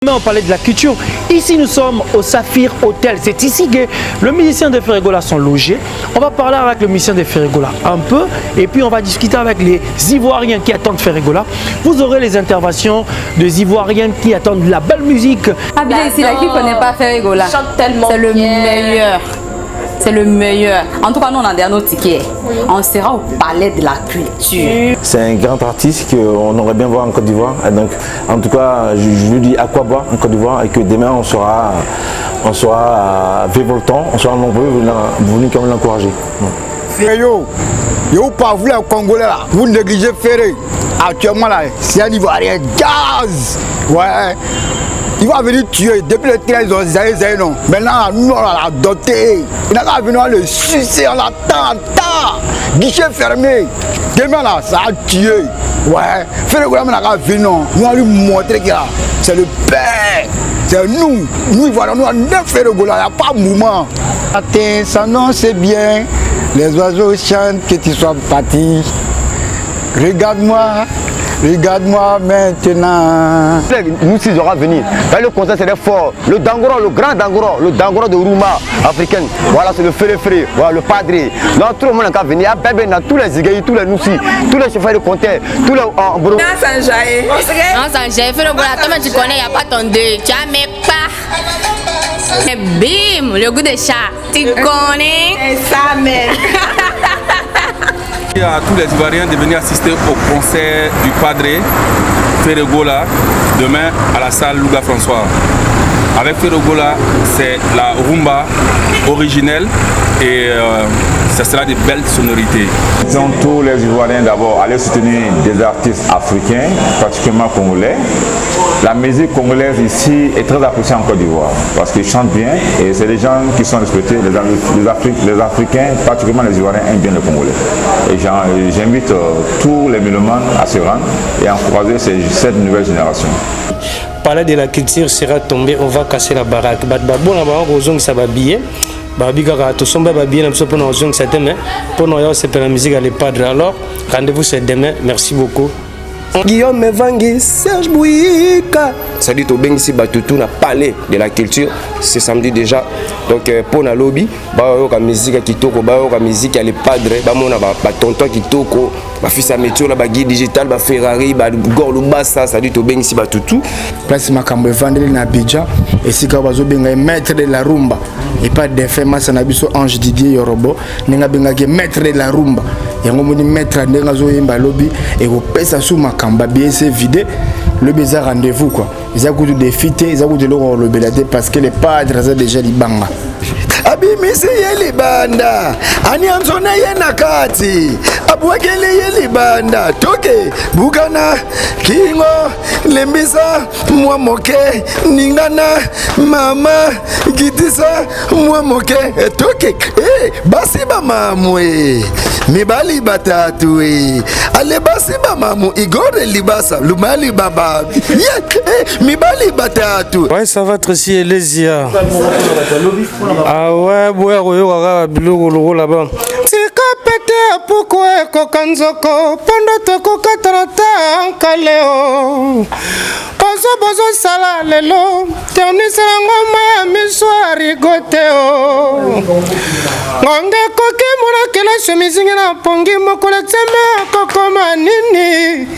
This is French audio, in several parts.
On parlait de la culture. Ici, nous sommes au Saphir Hotel. C'est ici que le musicien de Ferregola sont logés. On va parler avec le musicien de Ferregola un peu. Et puis, on va discuter avec les Ivoiriens qui attendent Ferregola. Vous aurez les interventions des Ivoiriens qui attendent de la belle musique. Abila ici, là, qui ne connaît pas Ferregola, c'est le meilleur. C'est le meilleur. En tout cas, nous, on a des nos tickets. On sera au palais de la culture. C'est un grand artiste qu'on aimerait bien voir en Côte d'Ivoire. Donc, en tout cas, je lui dis à quoi boire en Côte d'Ivoire et que demain, on sera vivoltant, on sera nombreux venir quand même l'encourager. Yo, pas vous les Congolais là, vous négligez Ferré. Actuellement là, c'est un Ivoirien gaz. Ouais. Il va venir tuer depuis le 13 ans, non. Maintenant, nous, on l'a adopté. Il n'a qu'à venir le sucer, on l'attend. Guichet fermé. Demain, là, ça a tué. Ouais. Ferregola, on n'a qu'à venir, non. Nous, on lui montrer que c'est le père. C'est nous. Nous, voilà, nous, on est Ferregola. Il n'y a pas de mouvement. Attends, ça, non, c'est bien. Les oiseaux chantent que tu sois parti. Regarde-moi. Regarde-moi maintenant. Nous, si on va venir, le concert c'est fort. Le Dangoro, le grand Dangoro, le Dangoro de Rouma africaine. Voilà, c'est le Ferré, voilà, le Padré. Non, tout le monde a venu. Il y a tous les Zigueï, tous les Noussi, tous les chefs de comté, tous les Ambro. Non, Sanjaï, Ferregola, toi tu connais, il n'y a pas ton deuil. Tu n'as même pas. Mais bim, le goût de chat. Tu connais. Ça, mais. À tous les Ivoiriens de venir assister au concert du Padré Ferregola demain à la salle Louga François. Avec Ferregola, c'est la rumba originelle et ça sera des belles sonorités. Disons tous les Ivoiriens d'abord aller soutenir des artistes africains, particulièrement congolais. La musique congolaise ici est très appréciée en Côte d'Ivoire parce qu'ils chantent bien et c'est des gens qui sont respectés. Les Africains, particulièrement les Ivoiriens, aiment bien le Congolais. Et j'invite tous les mélomanes à se rendre et à encourager cette nouvelle génération. Parler de la culture sera tombé, on va casser la baraque. Bon, ça va bien. Pour la musique à l'Epadre. Alors, rendez-vous c'est demain. Merci beaucoup. Guillaume Vangi, Serge Bouika. Ça dit au Bengisi Batutu, na palais de la culture. C'est samedi déjà. Donc pour na lobby, la musique qui toko, la musique à l'Epadre, ba tonton qui toko, ba fils à métier, la guide digital, ba Ferrari, ba Gorlo Bassa, ça dit au Bengisi Batutu. Place Makambo Vandeli na Abidjan et si Kawazo Benga maître de la rumba et pas d'effet Massanabiso Ange Didier Yorobo, Nenga Benga maître de la rumba. Yango moni maître Nenga Zo Yemba lobby et au pesa sous Makamba bien c'est vidé. Le bizarre rendez-vous quoi. Ils ont goûté de fité, ils ont goûté de l'eau le belade parce que les padres ont déjà les banga. Abimisi yeli banda, aniamzona yena kati, abwakele yeli banda, toke, bugana, kingo, lembisa, mwamoke, ningana, mama, gitisa, mwamoke, toke, basi ba mamwe, mibali batatu, ale basi ba mamu, igore libasa, lumali baba, mibali batatu. Ouais, ça va être si Elésia. Ah ouais, biloko là-bas. Tika pete pourquoi kokanzoko pondo toko katarata kaleo. Bozo sala lelo, ternisa ngoma ya miswari goteo. Ngonge koke mura kela shemizinga na pongi mokola tseme kokoma nini.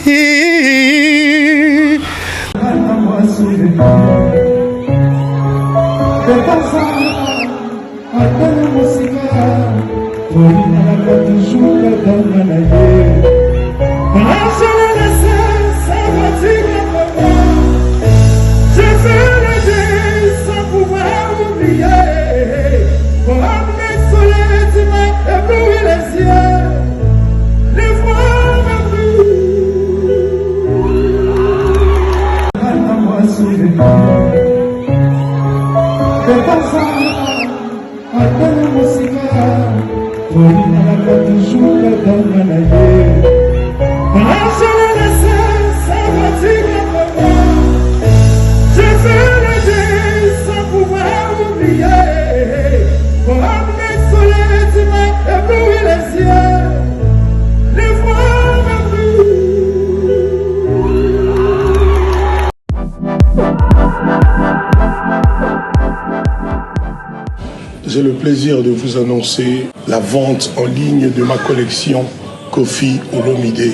J'ai le plaisir de vous annoncer la vente en ligne de ma collection Kofi Olomide.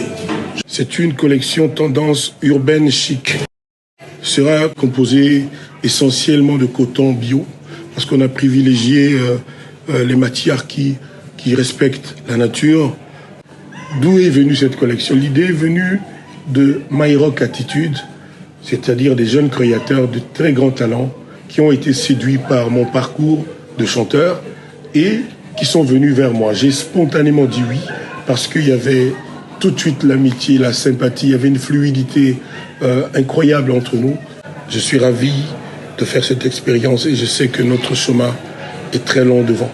C'est une collection tendance urbaine chic. Sera composée essentiellement de coton bio parce qu'on a privilégié les matières qui respectent la nature. D'où est venue cette collection? L'idée est venue de My Rock Attitude, c'est-à-dire des jeunes créateurs de très grands talents qui ont été séduits par mon parcours de chanteur et qui sont venus vers moi. J'ai spontanément dit oui parce qu'il y avait tout de suite l'amitié, la sympathie, il y avait une fluidité incroyable entre nous. Je suis ravi de faire cette expérience et je sais que notre chemin est très long devant.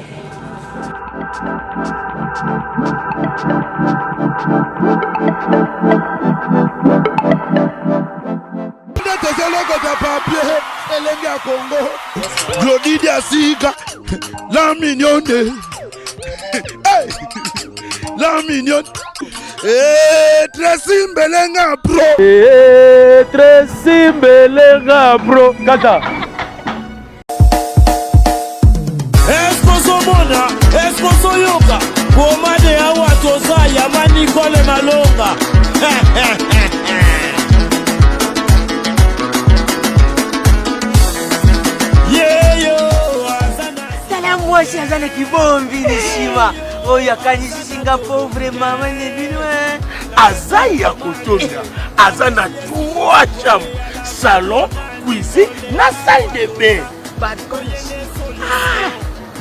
Glody Diasiga, la mignonne, la mignonne, Tracy Mbelenga bro, Tracy Mbelenga bro, kata. Esposo mona, esposo yoka, pomade awa toza yamani kole malonga. Moi si azana kibombi nishima oya kanisi Singapore vraiment mane binwe Azai ya kotonda azana 3 chambres, salon, cuisine na salle de bain.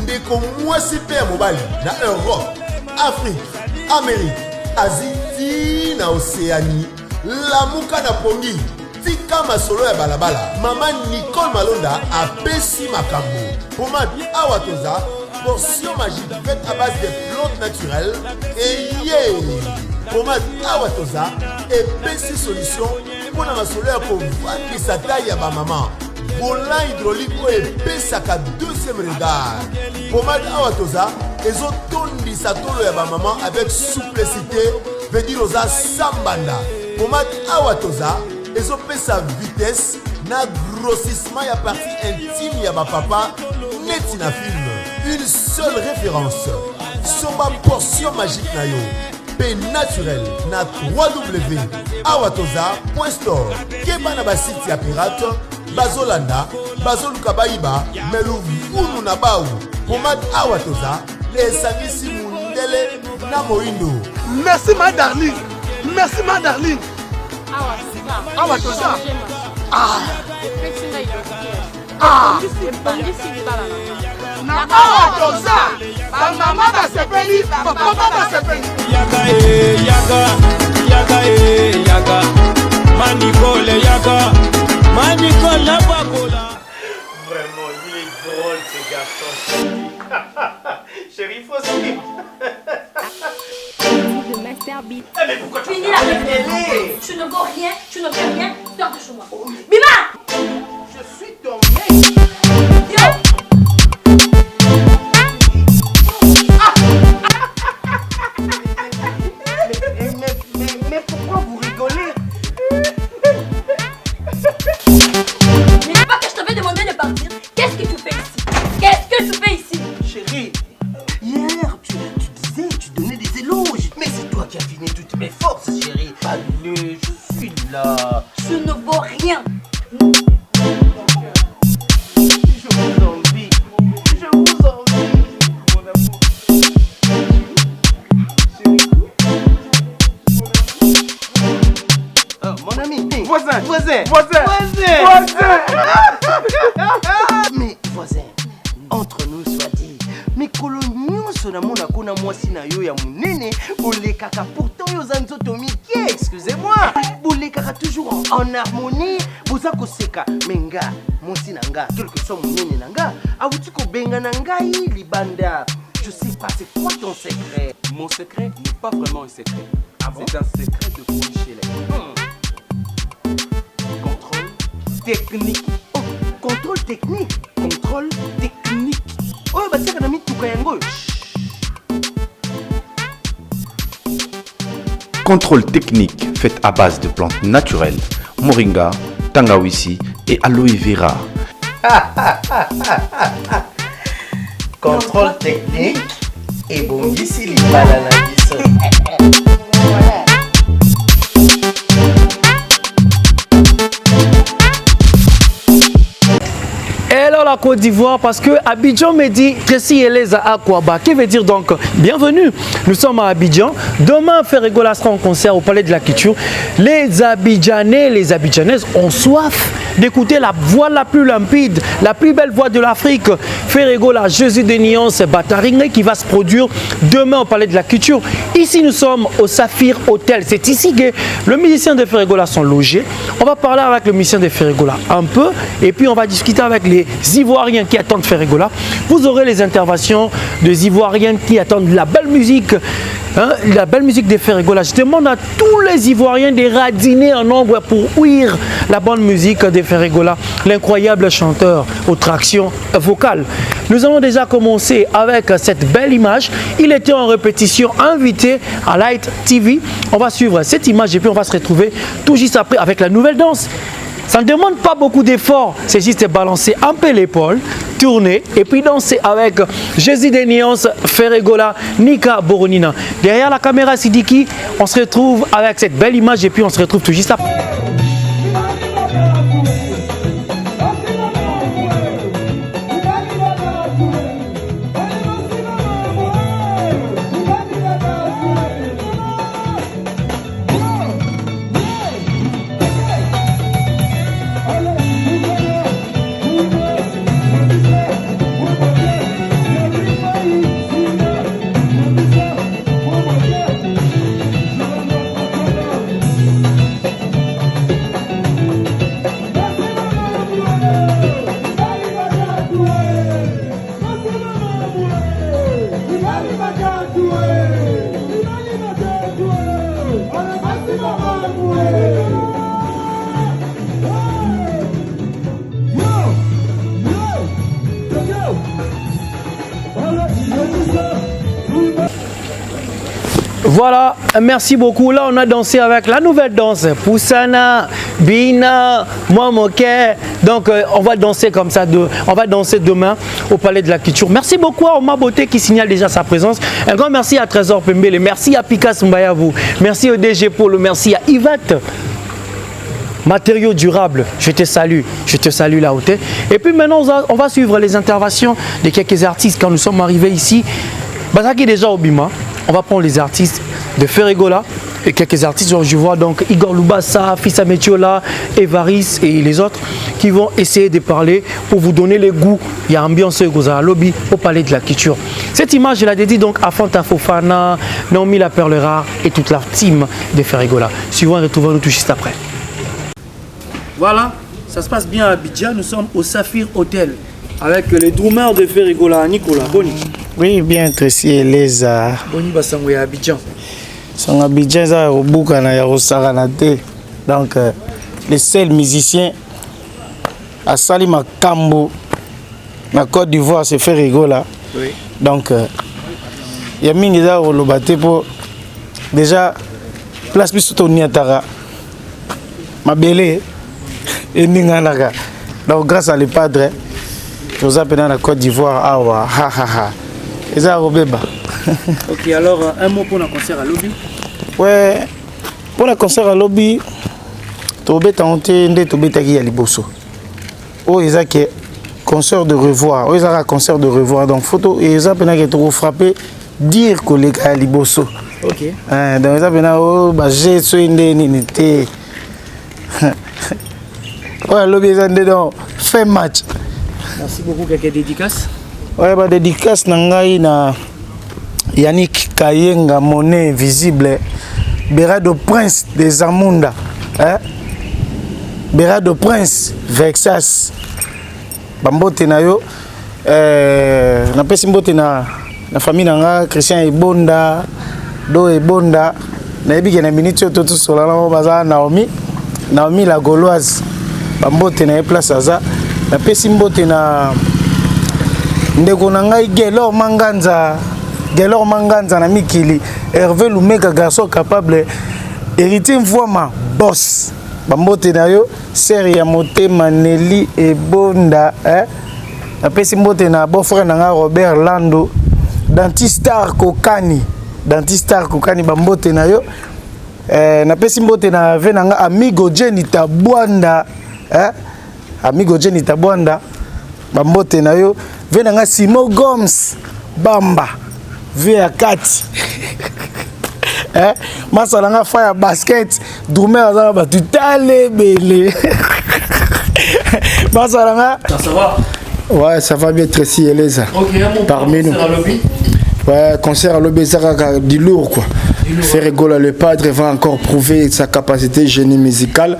Ndeko mwasi pe mobali na Europe, Afrique, Amérique, Asie na Océanie, lamuka na pongi tika masolo ya balabala. Mama Nicole Malonda apesi makambo. Pomade Awatoza, portion magique faite à base de plantes naturelles. Et pomade Awatoza, épaisse solution pour la masolo pour vendre sa taille à ma maman. Volant hydraulique ou épaisse à 2e regard. Pomade Awatoza, et autres tondi sa tolo ya ba maman avec souplicité, veut dire aux sambanda. Pomade Awatoza, et autres sa vitesse. Na grossissement ya partie intime ya ba papa neti na film. Une seule référence. Soba portion magique na yo. P naturel na www.awatoza.store. Keba na ba site ya pirate bazolanda bazoluka baiba melu vunu na baou. Pomade Awatoza esangisi mundele na moindo. Merci ma darling. Merci ma darling. Awatoza. Na Awatoza, ba mama ba sepeli, ba papa ba sepeli. Yaga, Manicole Manicole la bakola. Vraiment, il est drôle ce garçon. Chérie, faut suivre. Mais pourquoi tu finis la télé? Tu ne vaux rien, tu ne fais rien, sors de chez moi. Bima! Je suis ton mec. Mais pourquoi vous rigolez? Mais pas que je t'avais demandé de partir. Qu'est-ce que tu fais ici? Qu'est-ce que tu fais ici? Chérie, hier tu disais, tu donnais des éloges. Mais c'est toi qui as fini toutes mes forces, chérie. Allez, je suis là. Tu ne vaux rien. Je vous envie. Je vous envie. Mon amour. Chérie. Oh, mon ami. Voisin. Mais voisin, entre nous soit dit, mais coloniaux sonamona kona mwasi na yo ya munene, bolekaka pourtant yo zanzoto mike, excusez-moi. Bolekaka toujours en harmonie, boza koseka menga, mwasi nanga, quel que soit munene nanga, awuti ko benga nanga libanda. Je sais pas, c'est quoi ton secret? Mon secret n'est pas vraiment un secret. Ah bon? C'est un secret de Polichelais. Contrôle technique. Oh, contrôle technique. Contrôle technique. Oh, bah c'est un ami tout kayango. Contrôle technique fait à base de plantes naturelles, moringa, tangawizi et aloe vera. contrôle technique et bongisi libala na biso. Hello la Côte d'Ivoire, parce que Abidjan me dit Tracy Eleza Akwaba. Qui veut dire donc bienvenue. Nous sommes à Abidjan. Demain, Ferregola sera en concert au Palais de la Culture. Les Abidjanais, les Abidjanaises ont soif d'écouter la voix la plus limpide, la plus belle voix de l'Afrique. Ferregola, Jésus de Nuance Bataringé, qui va se produire demain au Palais de la Culture. Ici, nous sommes au Saphir Hotel. C'est ici que le musicien de Ferregola sont logés. On va parler avec le musicien de Ferregola un peu, et puis on va discuter avec les Ivoiriens qui attendent Ferregola. Vous aurez les interventions des Ivoiriens qui attendent la belle musique, la belle musique de Ferregola. Je demande à tous les Ivoiriens de radiner en nombre pour ouïr la bonne musique de Ferregola, l'incroyable chanteur aux tractions vocales. Nous allons déjà commencer avec cette belle image. Il était en répétition, invité à Light TV. On va suivre cette image et puis on va se retrouver tout juste après avec la nouvelle danse. Ça ne demande pas beaucoup d'efforts, c'est juste balancer un peu l'épaule, tourner et puis danser avec Jésus des Nuances, Ferregola, Nika Boronina. Derrière la caméra Sidiki, on se retrouve avec cette belle image et puis on se retrouve tout juste après. Voilà, merci beaucoup. Là, on a dansé avec la nouvelle danse. Poussana, Bina, Momoke. Donc, on va danser comme ça. On va danser demain au Palais de la Culture. Merci beaucoup à Oma Beauté qui signale déjà sa présence. Un grand merci à Trésor Pembele. Merci à Pikas Mbayavou. Merci au DG Polo. Merci à Yvette. Matériaux durables, je te salue là haute. Et puis maintenant, on va suivre les interventions de quelques artistes quand nous sommes arrivés ici. Bazaki est déjà au Bima. On va prendre les artistes de Ferregola et quelques artistes. Je vois donc Igor Lubassa, Fissa Metiola, Evaris et les autres qui vont essayer de parler pour vous donner le goût. Il y a ambiance au lobby au Palais de la Culture. Cette image, je la dédie donc à Fanta Fofana, Naomi La Perle Rare et toute la team de Ferregola. Suivons et retrouvons-nous tout juste après. Voilà, ça se passe bien à Abidjan. Nous sommes au Saphir Hotel avec les drummers de Ferregola. Nicolas, Boni. Oui, bien, Tracy Eleza. Boni Basango à Abidjan. Son Abidjan, ça au Boukana, ya Rosaranate. Donc, les seuls musiciens à Salima Kambo, la Côte d'Ivoire, c'est Ferregola. Oui. Donc, il y a Mingiza au Lobate pour déjà place plus au Niatara. Ma belle et Ninganaka. Donc, grâce à les padres, nous avons dans la Côte d'Ivoire. Awa, ha ha ha. Et ça, Robeba. Ok, alors un mot pour le concert à Lobby. Ouais, pour le concert à Lobby, tu as un liboso. Oh, ils ont concert de revoir. Oh, ils ont un concert de revoir. Donc, photo, ils ont été frappé, dire que les gars liboso. Ok. Donc, ils ont dit, j'ai soigné une unité. Ouais, Lobby, ils ont dit, fait match. Merci beaucoup. Quelques dédicaces? Ouais, bah, dédicace na Yannick Kayenga, monnaie visible. Berado Prince des Amunda. Hein? Berado Prince, Vexas. Bambote na yo. Na pesi mbote na famille nanga Christian Ebonda, Do Ebonda. Na ebi na minute to solala baza Naomi la Gauloise. Bambote na place aza. Na pesi mbote na ndeko na ngai Gelor Manganza na Mikili. Hervé Lumeka, garçon capable héritier Mvouama boss. Bambote na yo Seri ya Motema Nelly Ebonda, hein? napesi mbote na beau-frère nanga Robert Lando Dantistar Kokani bambote na yo napesi mbote na ve nanga amigo Jenny Tabwanda amigo Jenny Tabwanda bambote na yo ve nanga Simo Gomes Bamba ve ya kati masala nga fire basket Drumer azala ba tutale bele masala nga ça va. Ouais, ça va bien Tracy Eleza. Parmi nous. Ouais, concert à l'Obésara du lourd quoi. Ferregola le padre va encore prouver sa capacité génie musicale.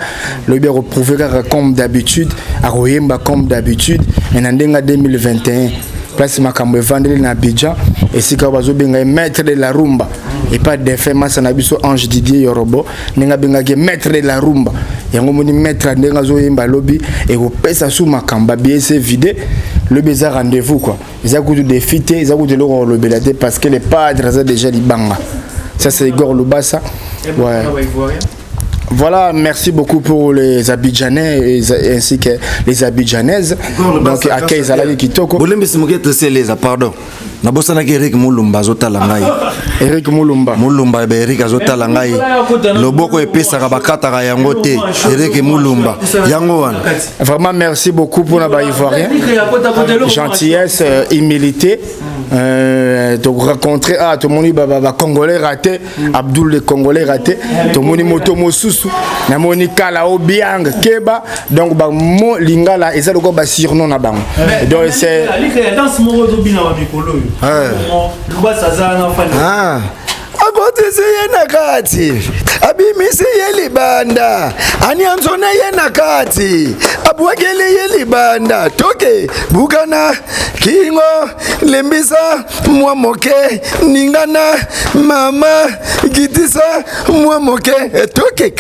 Le bien reprouver comme d'habitude, à Royemba comme d'habitude. En 2021, place Makambo Vandeli na Abidjan et si Kabazo benga maître de la rumba et pas d'effet massa na biso Ange Didier Yorobo ninga benga ke maître de la rumba yango moni maître ndenga zo yemba lobby et ko pesa sous Makamba bien c'est vidé le beza rendez-vous quoi ils a goût de défiter ils a goût de leur le belade parce que les padres ont déjà libanga ça c'est Igor Lubasa ouais. Voilà, merci beaucoup pour les Abidjanais ainsi que les Abidjanaises. Donc, à Kaizalagi Kitoko. Pardon. Nabosana Eric Mulumba Zotalangai. Eric Mulumba. Mulumba Eric Azotalangai. Loboko epesa kabakata yangote. Eric Mulumba. Yangoan. Vraiment merci beaucoup pour la Ivoirien. Gentillesse, humilité. De rencontrer tout le monde va Congolais raté, Abdoul le Congolais raté, tout le monde moto mosusu, na moni kala obiang keba donc ba mo lingala eza loko ba surnom na bango. Donc c'est dans ce moment d'obina wa mikolo. Ah. Abotese yena kati abimisi yelibanda anianzona yena kati abwakele yelibanda toke bukana kingo lembisa mwa moke ningana mama kitisa mwa moke toke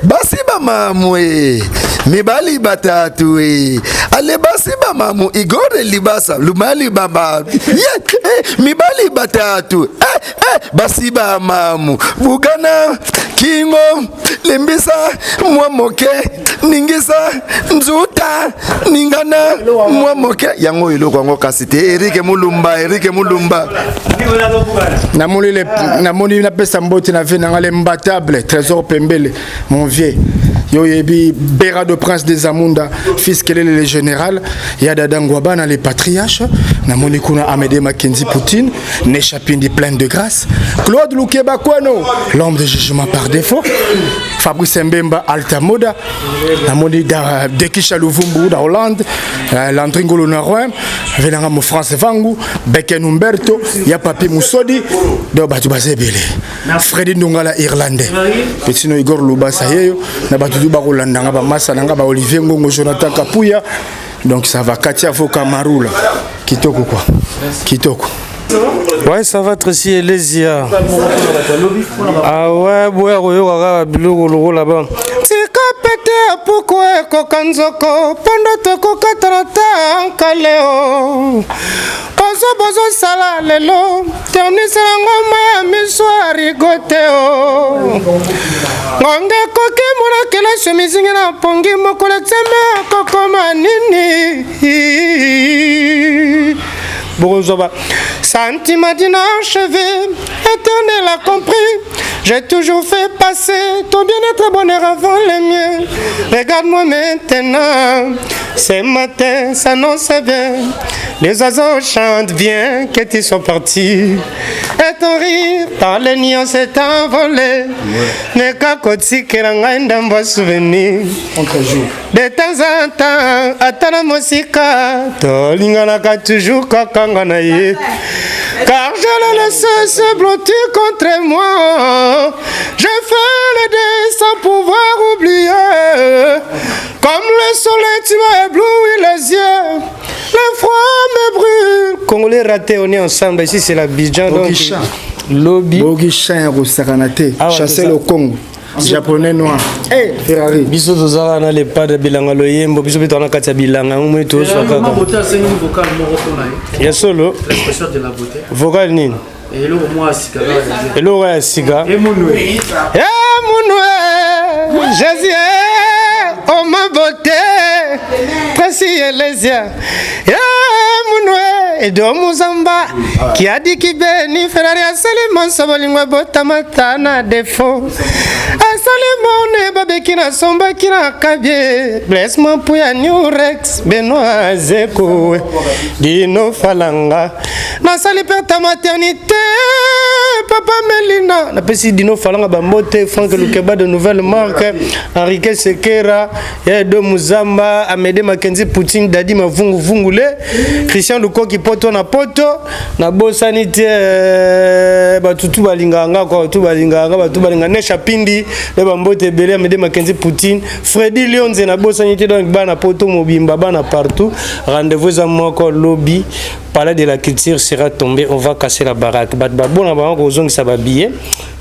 basi ba mamwe mibali batatu ale basi ba mamu igore libasa lumali baba mibali batatu basi ba mamu bugana kingo lembisa mwa moke ningisa nzuta ningana mwa moke yango iloko ngo kasite Eric Mulumba namoni na pesa mboti na vie na imbattable Trésor Pembele mon vieux yo yebi Béra de Prince des Amunda fils Kelele le général Yadada Ngwabana les patriarches namoni kuna Amédée Mackenzie Poutine Nechapindi plein de grâce Claude Loukeba Kwano l'homme de jugement par défaut Fabrice Mbemba Altamoda namoni da Dekisha Luvumbu da Hollande Landringolo Narouem venanga mo France Vangu Beken Umberto ya Papi Musodi do batu bazebele Freddy Ndongala Irlandais Petino Igor Lubasa yeyo na batu du barolandanga ba massa nanga ba Olivier Ngongo Jonathan Kapuya donc ça va Katia Foka Marula kitoko quoi kitoko. Ouais, ça va Tracy Elezia. Ah ouais, boya royo kaka biloko loko là-bas. Tika pete pourquoi kokanzoko pondo toko katarata kaleo. Bozo sala lelo tenisela ngoma ya miswari goteo. Ngonge koki mona kela chemisingi na pongi mokolo tseme kokoma nini. Bonjour. Sentiment d'inachevé, éternel a compris. J'ai toujours fait passer ton bien-être bonheur avant les miens. Regarde-moi maintenant, ce matin s'annonce bien. Les oiseaux chantent bien que tu sois parti. Et ton rire par les nuances s'est envolé. Mais quand tu es souvenir. De temps en temps, attends la musique. Tolinganaka toujours kakanganaye. Car je l'ai laissé se blottir contre moi. Je fais le dé sans pouvoir oublier. Comme le soleil, tu m'as ébloui les yeux. Le froid me brûle. Congolais raté, on est ensemble. Ici, c'est la Bidjan. Lobby. Bogishan Rosaranate. Chasser le Congo. Japonais noir. Eh, Ferrari. Biso tozala na le pas de bilanga loyembo, biso bitona kati bilanga ngomwe to so kaka. Vocal morocco na. Ya solo. L'expression de la beauté. Vocal nini? Elo moi sika. Elo ya sika. Emunwe. Jésus, oh ma beauté. Tracy Elezia. Edo Muzamba qui a dit qu'il bénit Ferrari à Salimon Sabolingwa Botamatana défaut. À Salimon Babekina Somba Kina Kabie Blessement Pouya New Rex Benoît Zeko Dino Falanga Nasali per ta maternité Papa Melina Napesi Dino Falanga Bambote Franck Lukeba de nouvelles marques Enrique Sekera Edo Muzamba Amédée Mackenzie Poutine Dadi Mavungu Vungule Christian Luko qui poto na poto na bosanité batutu balinganga kwa batutu balinganga batutu balinga Nesha Pindi de Bambote Belé Amédée Mackenzie Poutine Freddy Lionze na bosanité donc bana poto mobimba bana partout rendez-vous à moi encore lobby parler de la culture sera tombé on va casser la baraque bon na bango ozong sa babiye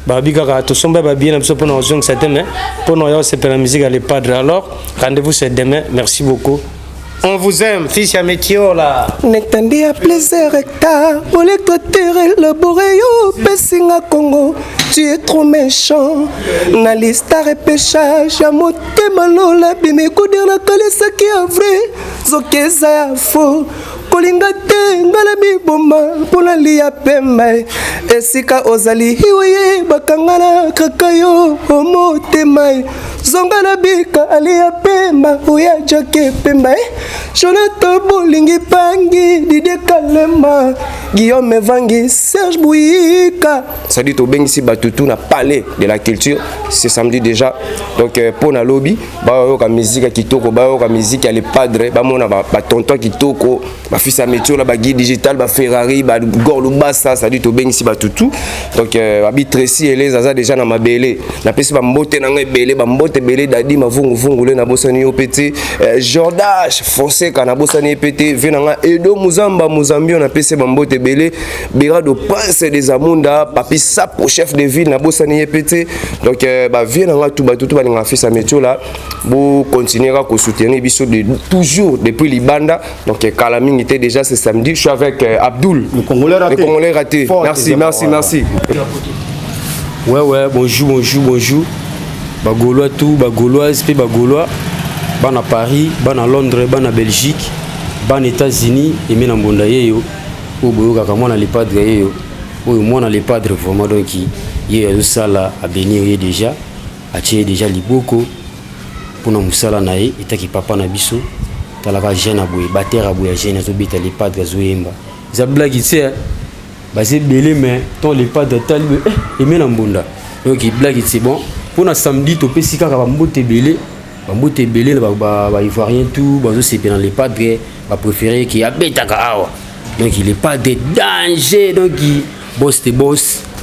babika ka to somba babiye na biso pona ozong sa demain pona yo c'est pour la musique à les padres alors rendez-vous c'est demain merci beaucoup. On vous aime, fils à métier là. N'entendez à plaisir recta, pour les clôturer le boréo, Pessinga Congo, tu es trop méchant. Na liste à repêchage, à moté malola, bimé coudir la colle, ce qui est vrai, zoké ça faux. Kolingate, ngalabi bomba, pona liya pembe, esika ozali hiwe, bakangana kakayo, homo temai. Zongana bika alia pemba uya joke pemba Jonathan Bolingi Pangi Didier Kalema Guillaume Vangi Serge Bouika. Ça dit au Bengisi Batutu n'a parlé de la culture c'est samedi déjà donc pour na lobby ba yo ka musique kitoko ba yo ka musique les padres ba mona ba tonton kitoko ba fils à métier la ba guide digital ba Ferrari ba Gorlo Bassa ça dit au Bengisi Batutu donc abi Tracy et les aza déjà na mabele na pesi ba mbote na ngebele ba mbote belé dadi mavungu vungule na bosani opété Jordache foncé kana bosani pété venanga Edo Muzamba Muzambio na pesi ba mbote belé Birado Prince des Amunda papi sapo chef de ville na bosani pété donc ba venanga tout ba tout ba nga fils à métier là vous continuer à soutenir biso de toujours depuis Libanda donc Kalaming était déjà ce samedi je suis avec Abdoul le Congolais raté merci ouais bonjour Bagolois tout, Bagolois, SP Bagolois, ban à Paris, ban à Londres, ban à Belgique, ban aux États-Unis, et même en Bondaye, yo, où Boyoka, comme on a les padres, yo, où moi on a les padres vraiment donc qui, y a ça là à bénir déjà, à tirer déjà les bocaux, pour nous musala naï, et t'as qui papa na biso, t'as la jeune à bouer, batteur à bouer, jeune à zobit à les padres à zoémba. Ça blague ici, bah c'est belé mais tant les padres talibé, et même en Bonda, donc il blague ici bon. Pour un samedi, tu peux si tu as un beau tébélé, ivoirien tout, c'est dans les padres, préféré qui a bêta kawa. Donc il n'est pas de danger, donc il boss,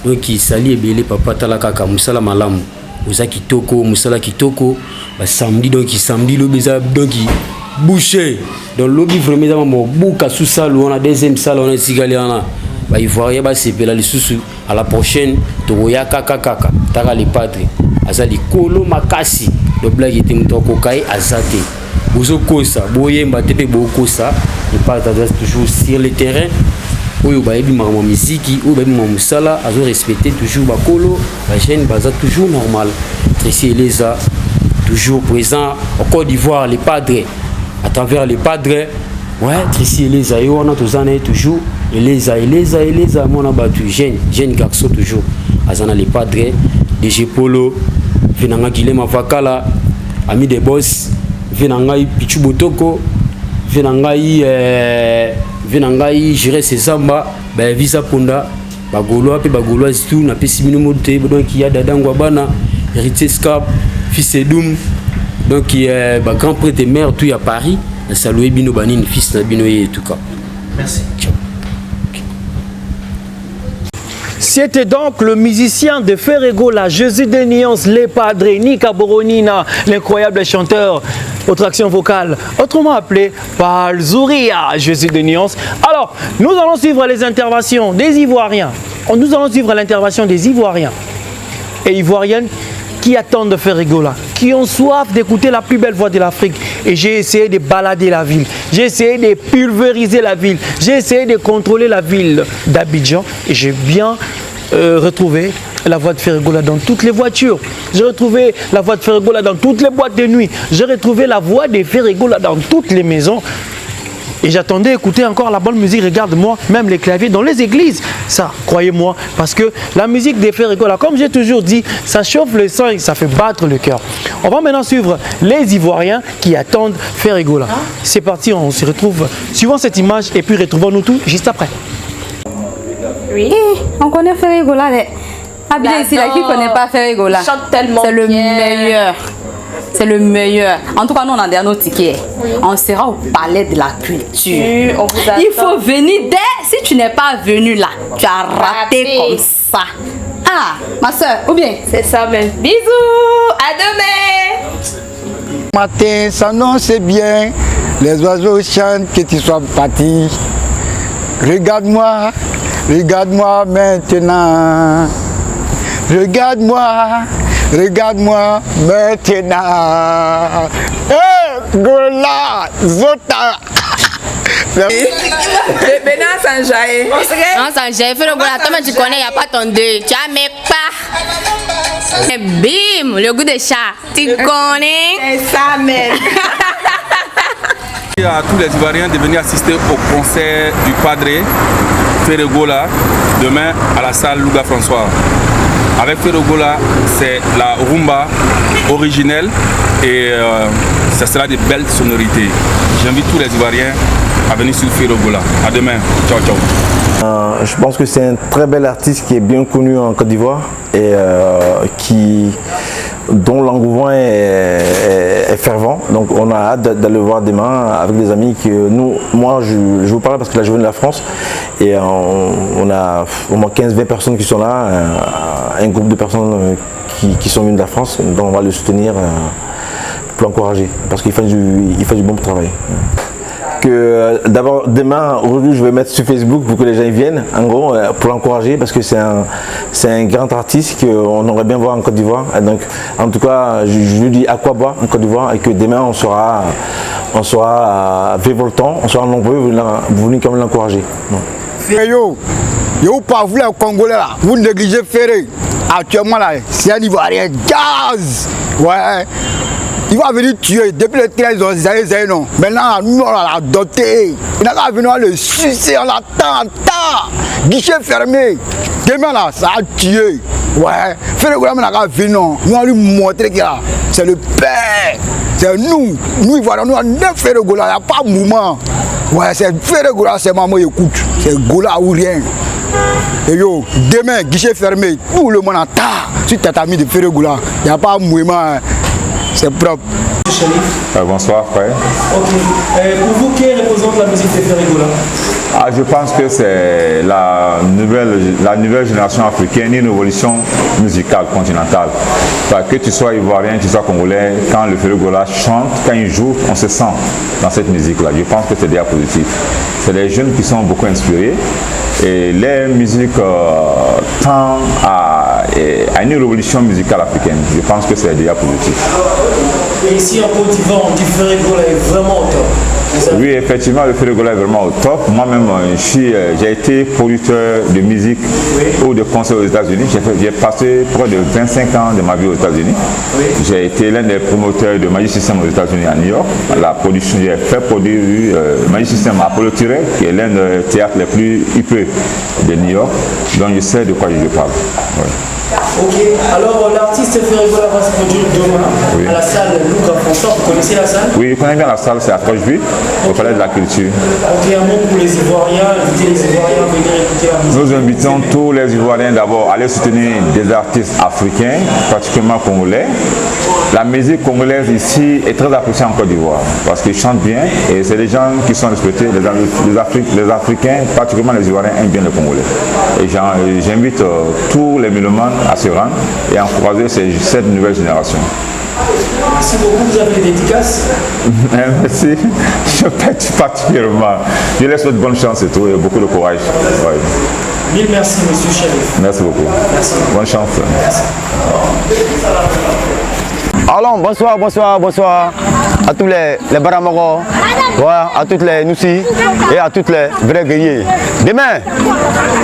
donc il s'allie belé papa talaka musala malam, musaki toko, musala kitoko, samedi donc il samedi le beza donc il bouché. Donc lobby vraiment mon bouka sous salle, on a deuxième salle, on a sigalé on a ivoirien c'est là les sous à la prochaine, toya kaka taka les padres. Azali kolo makasi le blague était mutoko kai azate bozo kosa boyemba tepe bokosa et partage toujours sur le terrain oyo ba yebi mama musique ou ba mama musala azo respecter toujours ba kolo ba jeune baza toujours normal Tracy Eleza toujours présent en Côte d'Ivoire les padres à travers les padres ouais Tracy Eleza yo on a toujours Eleza mon abatu jeune garçon toujours azana les padres DG Polo venanga Guilema Vakala ami des boss venanga Pichu Botoko venanga gérer ses zamba ba visa ponda bagoloa pe bagoloa tout na pesi minimo te donc il y a dadangwa bana héritier Scap fils Edum donc il ba grand prêtre mère tout à Paris na saluer bino banine fils na bino et tout cas merci. C'était donc le musicien de Ferregola, Jésus de Nuance, les padres, Nika Boronina, l'incroyable chanteur aux tractions vocales, autrement appelé Palzouria, Jésus de Nuance. Alors, nous allons suivre les interventions des Ivoiriens. Nous allons suivre l'intervention des Ivoiriens et Ivoiriennes qui attendent de Ferregola, qui ont soif d'écouter la plus belle voix de l'Afrique. Et j'ai essayé de balader la ville, j'ai essayé de pulvériser la ville, j'ai essayé de contrôler la ville d'Abidjan et j'ai bien retrouvé la voix de Ferregola dans toutes les voitures. J'ai retrouvé la voix de Ferregola dans toutes les boîtes de nuit. J'ai retrouvé la voix de Ferregola dans toutes les maisons. Et j'attendais écouter encore la bonne musique. Regarde-moi, même les claviers dans les églises. Ça, croyez-moi, parce que la musique des Ferregola, comme j'ai toujours dit, ça chauffe le sang et ça fait battre le cœur. On va maintenant suivre les Ivoiriens qui attendent Ferregola. C'est parti, on se retrouve suivant cette image et puis retrouvons-nous tout juste après. Oui, on connaît Ferregola. Habillé ici, là, qui ne connaît pas Ferregola? Chante tellement. C'est le meilleur. C'est le meilleur. En tout cas, nous, on a des nos tickets. Oui. On sera au palais de la culture. On vous attend. Il faut venir dès. Si tu n'es pas venu là, tu as raté comme ça. Ah, ma soeur, ou bien? C'est ça même. Bisous. À demain. Matin, s'annonce bien. Les oiseaux chantent que tu sois parti. Regarde-moi, regarde-moi maintenant. Regarde-moi, regarde-moi maintenant. Hé, Gola, Zota. Bénin Sanjaï. Non, Sanjaï, fais le goût. Attends, mais tu connais, il n'y a pas ton deuil. Tu as mes pas. Et bim, le goût de chat. Tu connais? C'est ça même. À tous les Ivoiriens de venir assister au concert du Padre Ferregola demain à la salle Louga François. Avec Ferregola, c'est la rumba originelle et ça sera de belles sonorités. J'invite tous les Ivoiriens à venir sur Ferregola. À demain. Ciao, ciao. Je pense que c'est un très bel artiste qui est bien connu en Côte d'Ivoire et dont l'engouement est fervent. Donc on a hâte d'aller le voir demain avec des amis que nous, moi je vous parle parce que là je viens de la France et on a au moins 15-20 personnes qui sont là, un groupe de personnes qui sont venues de la France, donc on va le soutenir pour l'encourager parce qu'il fait du bon travail. Que d'abord demain, aujourd'hui je vais mettre sur Facebook pour que les gens y viennent, en gros pour l'encourager parce que c'est un grand artiste qu'on aimerait bien voir en Côte d'Ivoire. Donc en tout cas je lui dis à quoi boire en Côte d'Ivoire et que demain on sera vivoltant, on sera nombreux, vous venez quand même l'encourager. Yo pas vous les Congolais là, vous négligez Ferré. Actuellement là, c'est un Ivoirien gaz. Ouais. Il va venir tuer depuis les 13 ans, non. Maintenant, nous, on l'a adopté. Il n'a qu'à venir le sucer, on l'attend, guichet fermé. Demain, là, ça a tué. Ouais. Ferregola, on n'a qu'à venir, non. Nous, on lui montrer que c'est le père. C'est nous. Nous, voilà, nous, on est Ferregola, il n'y a pas de mouvement. Ouais, c'est Ferregola, c'est maman, écoute. C'est Gola ou rien. Et yo, demain, guichet fermé, tout le monde attend. Si tu as mis de Ferregola, il n'y a pas de mouvement. C'est propre. Bonsoir frère. Ok. Pour vous, qui représente la musique de Ferregola? Je pense que c'est la nouvelle génération africaine, une évolution musicale continentale. Que tu sois ivoirien, que tu sois congolais, quand le Ferregola chante, quand il joue, on se sent dans cette musique-là. Je pense que c'est déjà positif. C'est les jeunes qui sont beaucoup inspirés. Et les musiques tendent à une révolution musicale africaine. Je pense que c'est déjà positif. Et ici en Côte d'Ivoire, on dit Ferregola est vraiment au top. Oui, effectivement, le Ferregola est vraiment au top. Moi-même, j'ai été producteur de musique ou de concerts aux États-Unis. J'ai passé près de 25 ans de ma vie aux États-Unis. J'ai été l'un des promoteurs de Magic System aux États-Unis à New York. La production, j'ai fait produire Magic System à Apollo Tiré, qui est l'un des théâtres les plus huppés de New York. Donc je sais de quoi je parle. Ouais. Ok, alors l'artiste Ferregola va se produire demain à la salle Louga François. Vous connaissez la salle? Oui, je connais bien la salle, c'est à Troche-Butte, au Palais de la Culture. Ok, un mot pour les Ivoiriens, inviter les Ivoiriens à venir écouter la musique. Nous invitons tous les Ivoiriens d'abord à aller soutenir des artistes africains, particulièrement congolais. La musique congolaise ici est très appréciée en Côte d'Ivoire parce qu'ils chantent bien et c'est des gens qui sont respectés. Les Africains, particulièrement les Ivoiriens, aiment bien les Congolais. Et j'invite tous les mélomanes à se rendre et à encourager cette nouvelle génération. Merci beaucoup, vous avez des dédicaces? Merci, je pète particulièrement. Je laisse votre bonne chance et tout, et beaucoup de courage. Ouais. Mille merci, monsieur Chérif. Merci beaucoup. Merci. Bonne chance. Merci. Alors, bonsoir à tous les Baramoro. voilà, à toutes les Noussi et à toutes les vrais guerriers. Demain,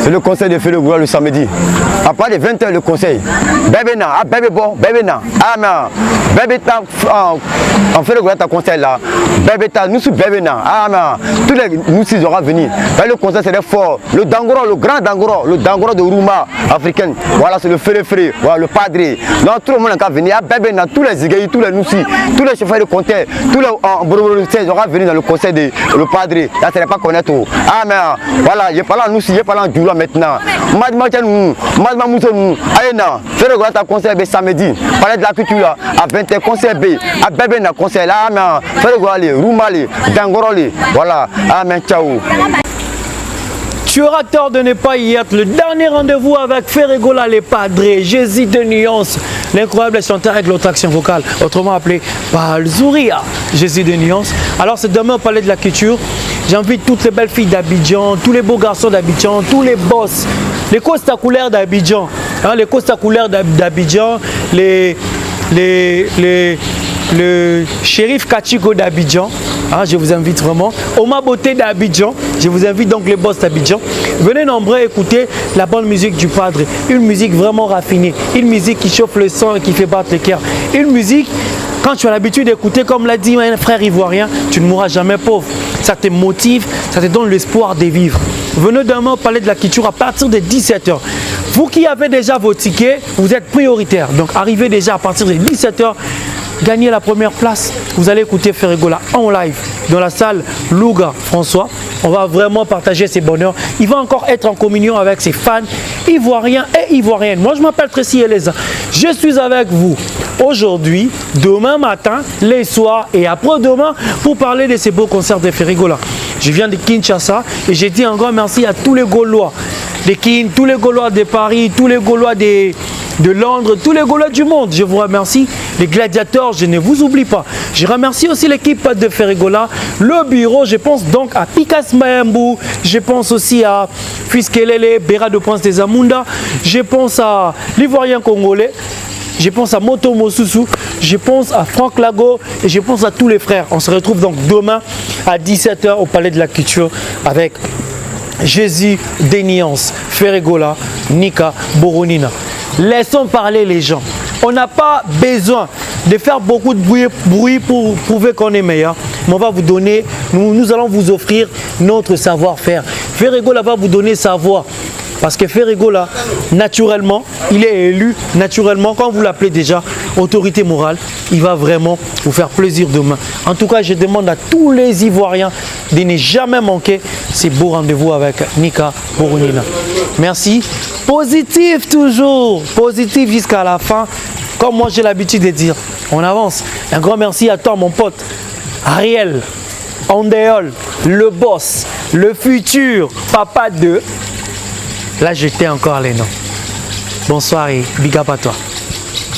c'est le conseil de Ferregoula le samedi. À part de 20h, le conseil. Bébé na, bébé bon, bébé na. Ah, mais bébé ta, en Ferregoula, ta conseil là. Bébé ta, nous sommes bébé na. Ah, mais tous les Noussi auront venir. Le conseil, c'est fort. Le Dangoro, le grand Dangoro de Rouma africaine. Voilà, c'est le Ferré, voilà, le padre. Non, tout le monde a venir. Bébé na, tous les Zigueyi, tous les Noussi, tous les chefs de conseil, tous les auront venir dans le conseil de le padre. Là, ce n'est pas connaître. Ah, mais voilà, il n'y a pas là Noussi, il n'y a pas là Djoula maintenant. Madma Moussonou, Aïna, Ferregoula, ta conseil samedi. Parler de la culture là, à 20h, conseil B, à Bébé na, conseil là, mais Ferregoula, Rouma, Dangoro, voilà. Amen, ciao. Tu auras tort de ne pas y être. Le dernier rendez-vous avec Ferregoula les Padres, Jésus de Nuance, l'incroyable chanteur avec l'autre action vocale, autrement appelé Palzouria, Jésus de Nuance. Alors c'est demain au Palais de la Culture. J'invite toutes les belles filles d'Abidjan, tous les beaux garçons d'Abidjan, tous les boss, les costacoulaires d'Abidjan, hein, les costacoulaires d'Abidjan, le shérif Kachiko d'Abidjan, hein, je vous invite vraiment. Oma Beauté d'Abidjan, je vous invite donc les boss d'Abidjan. Venez nombreux écouter la bonne musique du Padre, une musique vraiment raffinée, une musique qui chauffe le sang et qui fait battre le cœur. Une musique, quand tu as l'habitude d'écouter, comme l'a dit un frère ivoirien, tu ne mourras jamais pauvre. Ça te motive, ça te donne l'espoir de vivre. Venez demain au Palais de la Culture à partir de 17h. Vous qui avez déjà vos tickets, vous êtes prioritaires. Donc arrivez déjà à partir de 17h. Gagnez la première place. Vous allez écouter Ferregoula en live dans la salle Louga François. On va vraiment partager ses bonheurs. Il va encore être en communion avec ses fans ivoiriens et ivoiriennes. Moi, je m'appelle Tracy Eleza. Je suis avec vous aujourd'hui, demain matin, les soirs et après-demain pour parler de ces beaux concerts de Ferregoula. Je viens de Kinshasa et j'ai dit un grand merci à tous les Gaulois de Kin, tous les Gaulois de Paris, tous les Gaulois de Londres, tous les Gaulois du monde. Je vous remercie. Les gladiateurs, je ne vous oublie pas. Je remercie aussi l'équipe de Ferregoula, le bureau. Je pense donc à Pikas Mayambou. Je pense aussi à Fiskelele, Béra de Prince des Amunda. Je pense à l'Ivoirien congolais. Je pense à Moto Mosusu. Je pense à Franck Lago. Et je pense à tous les frères. On se retrouve donc demain à 17h au Palais de la Culture avec Jésus Déniance, Ferregoula, Nika, Boronina. Laissons parler les gens. On n'a pas besoin de faire beaucoup de bruit pour prouver qu'on est meilleur. Mais on va vous donner, nous allons vous offrir notre savoir-faire. Ferregoula va vous donner sa voix. Parce que Ferregoula, naturellement, il est élu, naturellement, quand vous l'appelez déjà autorité morale, il va vraiment vous faire plaisir demain. En tout cas, je demande à tous les Ivoiriens de ne jamais manquer ces beaux rendez-vous avec Nika Boronina. Merci. Positif toujours, positif jusqu'à la fin. Comme moi j'ai l'habitude de dire, on avance. Un grand merci à toi mon pote, Ariel, Andéol, le boss, le futur papa de... Là, j'étais encore les noms. Bonsoir et big up à toi.